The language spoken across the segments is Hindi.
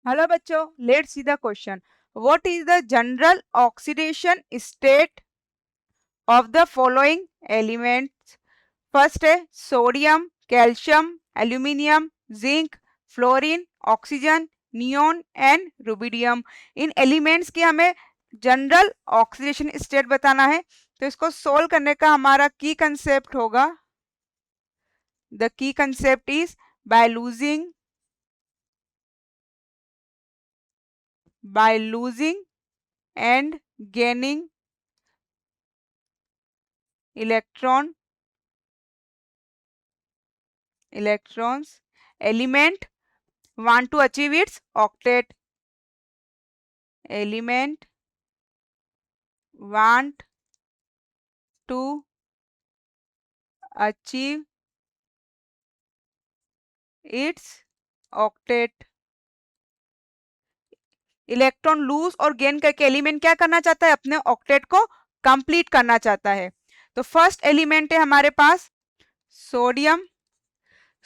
Hello बच्चों, let's see the question. What is the general oxidation state of the following elements? First है sodium, calcium, aluminium, zinc, fluorine, oxygen, neon and rubidium. In elements की हमें जनरल ऑक्सीडेशन स्टेट बताना है। तो इसको सोल्व करने का हमारा की कंसेप्ट होगा, the key concept is by losing and gaining electrons element want to achieve its octet. Element want to achieve its octet. Electron lose और गेन करके एलिमेंट क्या करना चाहता है, अपने ऑक्टेट को कंप्लीट करना चाहता है। तो फर्स्ट एलिमेंट है हमारे पास सोडियम।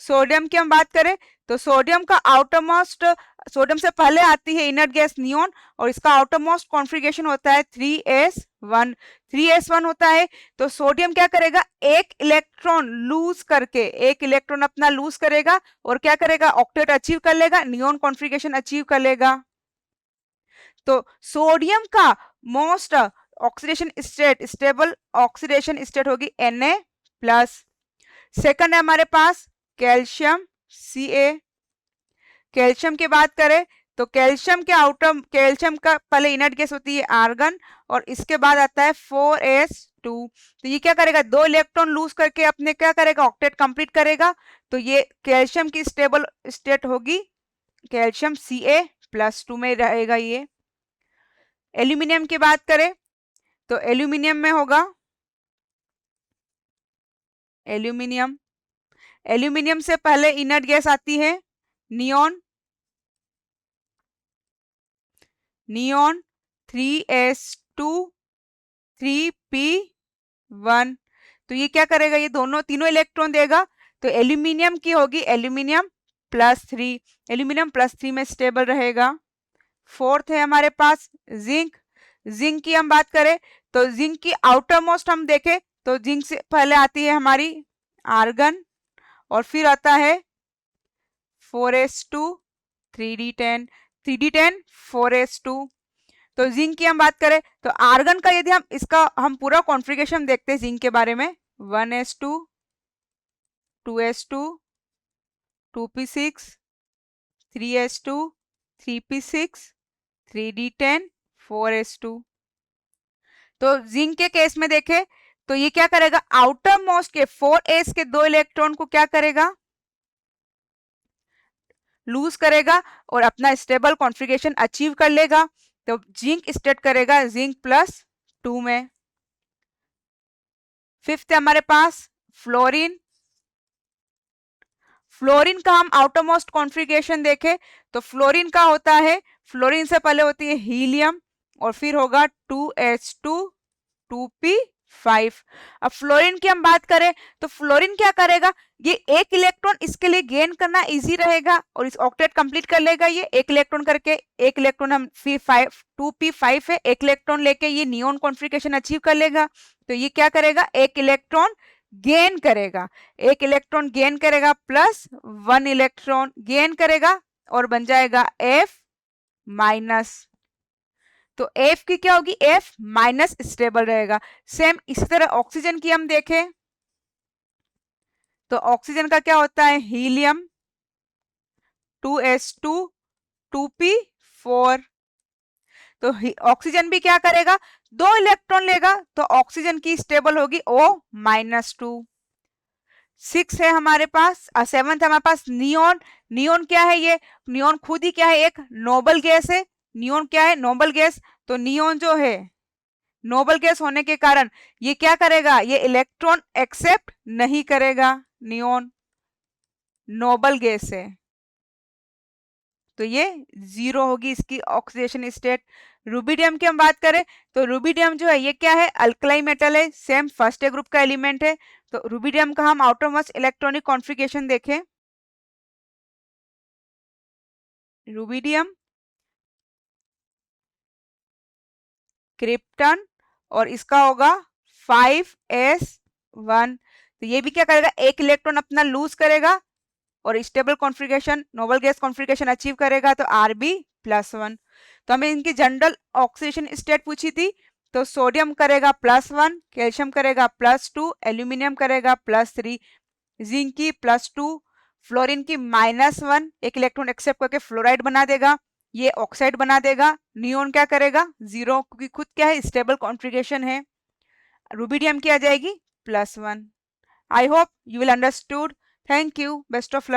सोडियम की हम बात करें तो सोडियम का आउटरमोस्ट, सोडियम से पहले आती है इनर्ट गैस नियोन और इसका आउटरमोस्ट कॉन्फ़िगरेशन होता है 3s1। 3s1 होता है तो सोडियम क्या करेगा, एक इलेक्ट्रॉन लूज करके, एक इलेक्ट्रॉन अपना लूज करेगा और क्या करेगा, ऑक्टेट अचीव कर लेगा, नियोन कॉन्फ़िगरेशन अचीव कर लेगा। तो सोडियम का most oxidation state, stable oxidation state होगी Na+। सेकंड है हमारे पास कैल्शियम Ca। कैल्शियम की बात करें तो कैल्शियम के आउटर, कैल्शियम का पहले इनर्ट गैस होती है आर्गन और इसके बाद आता है 4s2। तो ये क्या करेगा, दो इलेक्ट्रॉन लूज करके अपने क्या करेगा, ऑक्टेट कंप्लीट करेगा। तो ये कैल्शियम की स्टेबल स्टेट होगी, कैल्शियम Ca+2 में रहेगा ये। एल्यूमिनियम की बात करें तो एल्यूमिनियम में होगा एल्यूमिनियम। एल्यूमिनियम से पहले इनर्ट गैस आती है नियोन, नियोन 3s2 3p1। तो ये क्या करेगा, ये दोनों तीनों इलेक्ट्रॉन देगा। तो एल्यूमिनियम की होगी एल्यूमिनियम+3, एल्यूमिनियम+3 में स्टेबल रहेगा। फोर्थ है हमारे पास जिंक। जिंक की हम बात करें तो जिंक की आउटर मोस्ट हम देखें तो जिंक से पहले आती है हमारी आर्गन और फिर आता है 4s2 3d10, 3d10 4s2। तो जिंक की हम बात करें तो आर्गन का यदि हम पूरा कॉन्फ़िगरेशन देखते हैं जिंक के बारे में, 1s2 2s2 2p6 3s2 3p6 3d10 4s2। तो जिंक के केस में देखें तो ये क्या करेगा, आउटर मोस्ट के 4s के दो इलेक्ट्रॉन को क्या करेगा, लूज करेगा और अपना स्टेबल कॉन्फ़िगरेशन अचीव कर लेगा। तो जिंक स्टेट करेगा जिंक+2 में। फिफ्थ है हमारे पास फ्लोरीन। फ्लोरीन का हम आउटर मोस्ट कॉन्फ़िगरेशन देखें तो फ्लोरीन का होता है, फ्लोरीन से पहले होती है हीलियम और फिर होगा 2s2 2p5। अब फ्लोरीन की हम बात करें तो फ्लोरीन क्या करेगा, ये एक इलेक्ट्रॉन इसके लिए गेन करना इजी रहेगा और इस ऑक्टेट कंप्लीट कर लेगा। ये एक इलेक्ट्रॉन करके, एक इलेक्ट्रॉन हम p5 2p5 है, एक इलेक्ट्रॉन लेके ये नियोन कॉन्फ़िगरेशन अचीव कर लेगा। तो ये क्या करेगा, एक इलेक्ट्रॉन गेन करेगा, एक इलेक्ट्रॉन गेन करेगा प्लस 1 इलेक्ट्रॉन गेन करेगा और बन जाएगा F-। तो F की क्या होगी, F- स्टेबल रहेगा। सेम इसी तरह ऑक्सीजन की हम देखें तो ऑक्सीजन का क्या होता है, हीलियम 2s2 2p4। तो ऑक्सीजन भी क्या करेगा, दो इलेक्ट्रॉन लेगा तो ऑक्सीजन की स्टेबल होगी O-2। 6 है हमारे पास, 7th है हमारे पास नियोन। नियोन क्या है, ये नियोन खुद ही क्या है, एक नोबल गैस है। नियोन क्या है, नोबल गैस। तो नियोन जो है नोबल गैस होने के कारण ये क्या करेगा, ये इलेक्ट्रॉन एक्सेप्ट नहीं करेगा। नियोन नोबल गैस है तो ये 0 होगी इसकी ऑक्सीडेशन स्टेट। रुबिडियम की हम बात करें तो रुबिडियम जो है ये क्या है, अल्कलाई मेटल है, सेम फर्स्ट ग्रुप का एलिमेंट है। तो रुबिडियम का हम आउटरमोस्ट इलेक्ट्रॉनिक कॉन्फ़िगरेशन देखें, रुबिडियम क्रिप्टन और इसका होगा 5s1। तो ये भी क्या करेगा, एक इलेक्ट्रॉन अपना लूज करेगा और stable configuration noble gas configuration achieve करेगा, तो Rb+1। तो हमें इनकी जनरल ऑक्सीडेशन स्टेट पूछी थी, तो सोडियम करेगा +1, कैल्शियम करेगा +2, एल्यूमिनियम करेगा +3, जिंक की +2, फ्लोरीन की -1, एक इलेक्ट्रॉन एक्सेप्ट करके फ्लोराइड बना देगा, ये ऑक्साइड बना देगा। नियोन क्या करेगा 0, क्योंकि खुद क्या है स्टेबल कॉन्फ़िगरेशन है। रुबिडियम की आ जाएगी +1। I hope you will understood. Thank you, best of luck.